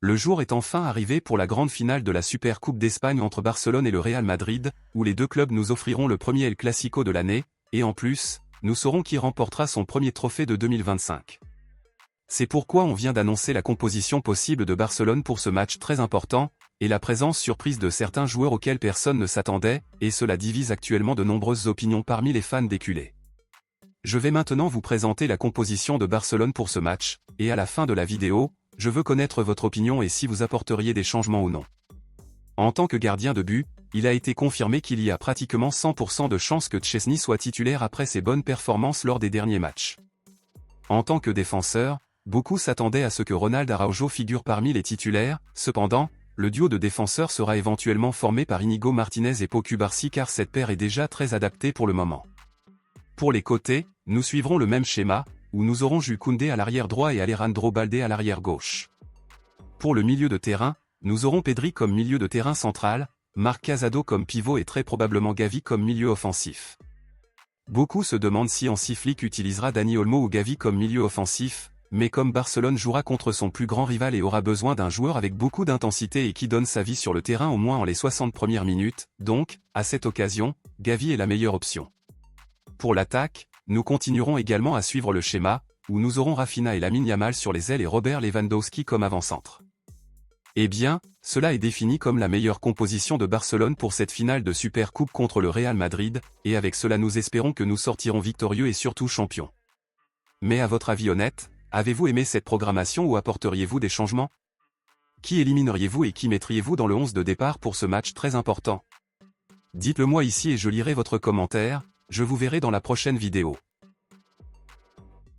Le jour est enfin arrivé pour la grande finale de la Supercoupe d'Espagne entre Barcelone et le Real Madrid, où les deux clubs nous offriront le premier El Clasico de l'année, et en plus, nous saurons qui remportera son premier trophée de 2025. C'est pourquoi on vient d'annoncer la composition possible de Barcelone pour ce match très important, et la présence surprise de certains joueurs auxquels personne ne s'attendait, et cela divise actuellement de nombreuses opinions parmi les fans des culés. Je vais maintenant vous présenter la composition de Barcelone pour ce match, et à la fin de la vidéo, je veux connaître votre opinion et si vous apporteriez des changements ou non. En tant que gardien de but, il a été confirmé qu'il y a pratiquement 100% de chances que Szczęsny soit titulaire après ses bonnes performances lors des derniers matchs. En tant que défenseur, beaucoup s'attendaient à ce que Ronald Araujo figure parmi les titulaires, cependant, le duo de défenseurs sera éventuellement formé par Inigo Martinez et Pau Cubarsí car cette paire est déjà très adaptée pour le moment. Pour les côtés, nous suivrons le même schéma, où nous aurons Jules Koundé à l'arrière droit et Alejandro Baldé à l'arrière gauche. Pour le milieu de terrain, nous aurons Pedri comme milieu de terrain central, Marc Casado comme pivot et très probablement Gavi comme milieu offensif. Beaucoup se demandent si Hansi Flick utilisera Dani Olmo ou Gavi comme milieu offensif, mais comme Barcelone jouera contre son plus grand rival et aura besoin d'un joueur avec beaucoup d'intensité et qui donne sa vie sur le terrain au moins en les 60 premières minutes, donc, à cette occasion, Gavi est la meilleure option. Pour l'attaque, nous continuerons également à suivre le schéma, où nous aurons Rafinha et Lamine Yamal sur les ailes et Robert Lewandowski comme avant-centre. Eh bien, cela est défini comme la meilleure composition de Barcelone pour cette finale de Supercoupe contre le Real Madrid, et avec cela nous espérons que nous sortirons victorieux et surtout champions. Mais à votre avis honnête, avez-vous aimé cette programmation ou apporteriez-vous des changements? Qui élimineriez-vous et qui mettriez-vous dans le 11 de départ pour ce match très important? Dites-le moi ici et je lirai votre commentaire, je vous verrai dans la prochaine vidéo.